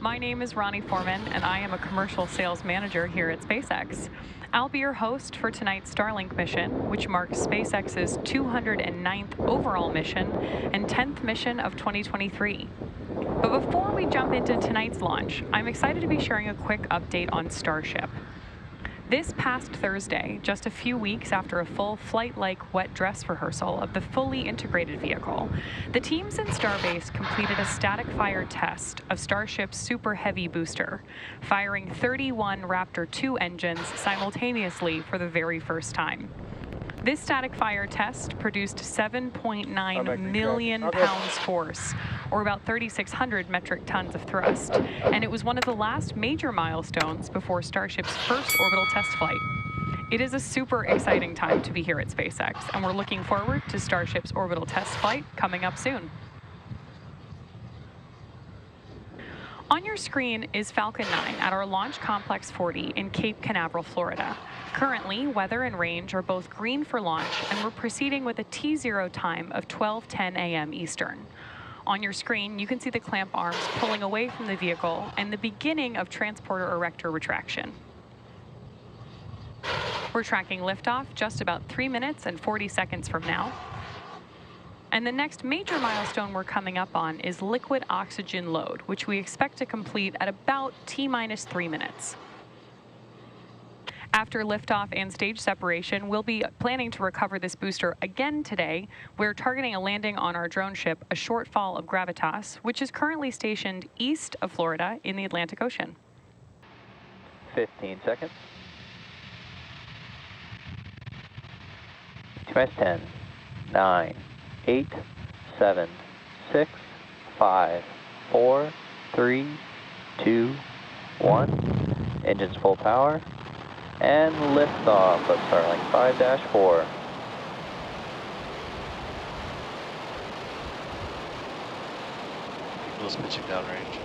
My name is Ronnie Foreman, and I am a commercial sales manager here at SpaceX. I'll be your host for tonight's Starlink mission, which marks SpaceX's 209th overall mission and 10th mission of 2023. But before we jump into tonight's launch, I'm excited to be sharing a quick update on Starship. This past Thursday, just a few weeks after a full flight-like wet dress rehearsal of the fully integrated vehicle, the teams in Starbase completed a static fire test of Starship's Super Heavy booster, firing 31 Raptor 2 engines simultaneously for the very first time. This static fire test produced 7.9 million pounds force, or about 3,600 metric tons of thrust, and it was one of the last major milestones before Starship's first orbital test flight. It is a super exciting time to be here at SpaceX, and we're looking forward to Starship's orbital test flight coming up soon. On your screen is Falcon 9 at our Launch Complex 40 in Cape Canaveral, Florida. Currently, weather and range are both green for launch, and we're proceeding with a T0 time of 12:10 a.m. Eastern. On your screen, you can see the clamp arms pulling away from the vehicle and the beginning of transporter erector retraction. We're tracking liftoff just about 3 minutes and 40 seconds from now. And the next major milestone we're coming up on is liquid oxygen load, which we expect to complete at about T-minus 3 minutes. After liftoff and stage separation, we'll be planning to recover this booster again today. We're targeting a landing on our drone ship, A Shortfall of Gravitas, which is currently stationed east of Florida in the Atlantic Ocean. 15 seconds. T-minus 10, 9, 8, 7, 6, 5, 4, 3, 2, 1. Engines full power. And liftoff of Starlink 5-4. Eagle's pitching downrange.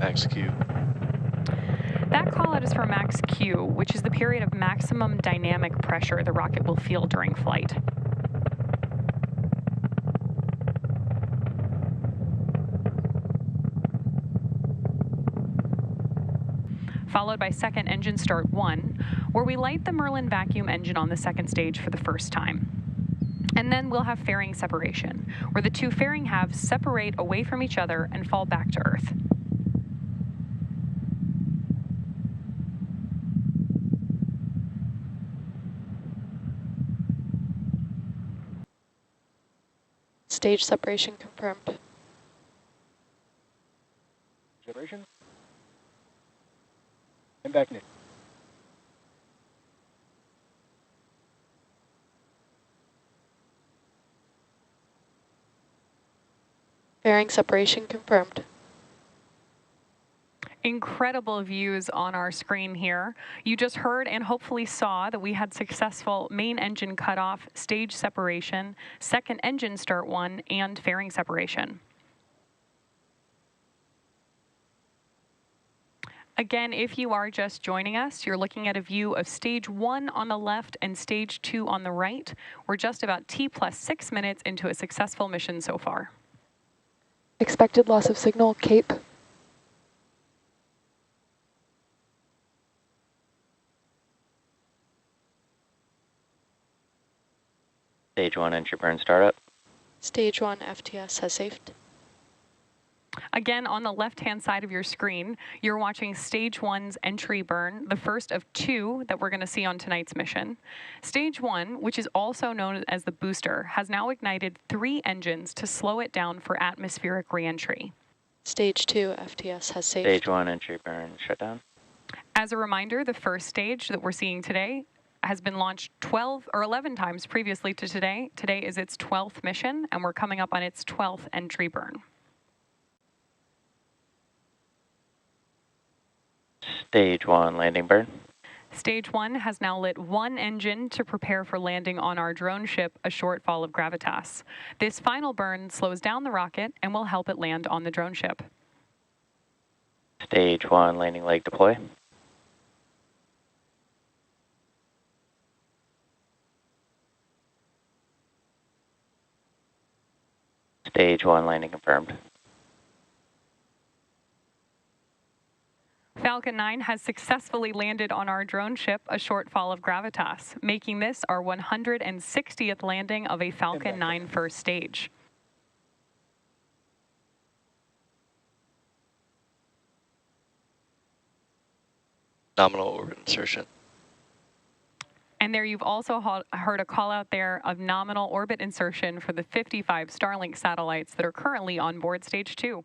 Max Q. That call out is for max Q, which is the period of maximum dynamic pressure the rocket will feel during flight. Followed by second engine start 1, where we light the Merlin vacuum engine on the second stage for the first time. And then we'll have fairing separation, where the two fairing halves separate away from each other and fall back to Earth. Stage separation confirmed. Separation. And back in. Fairing separation confirmed. Incredible views on our screen here. You just heard and hopefully saw that we had successful main engine cutoff, stage separation, second engine start 1, and fairing separation. Again, if you are just joining us, you're looking at a view of stage 1 on the left and stage 2 on the right. We're just about T+6 minutes into a successful mission so far. Expected loss of signal, Cape. Stage 1 entry burn startup. Stage 1 FTS has safed. Again, on the left-hand side of your screen, you're watching Stage 1's entry burn, the first of 2 that we're going to see on tonight's mission. Stage 1, which is also known as the booster, has now ignited 3 engines to slow it down for atmospheric reentry. Stage 2 FTS has saved. Stage 1 entry burn shutdown. As a reminder, the first stage that we're seeing today has been launched 12 or 11 times previously to today. Today is its 12th mission, and we're coming up on its 12th entry burn. Stage 1 landing burn. Stage 1 has now lit one engine to prepare for landing on our drone ship, A Shortfall of Gravitas. This final burn slows down the rocket and will help it land on the drone ship. Stage 1 landing leg deploy. Stage 1 landing confirmed. Falcon 9 has successfully landed on our drone ship, A Shortfall of Gravitas, making this our 160th landing of a Falcon 9 first stage. Nominal orbit insertion. And there you've also heard a call out there of nominal orbit insertion for the 55 Starlink satellites that are currently on board Stage 2.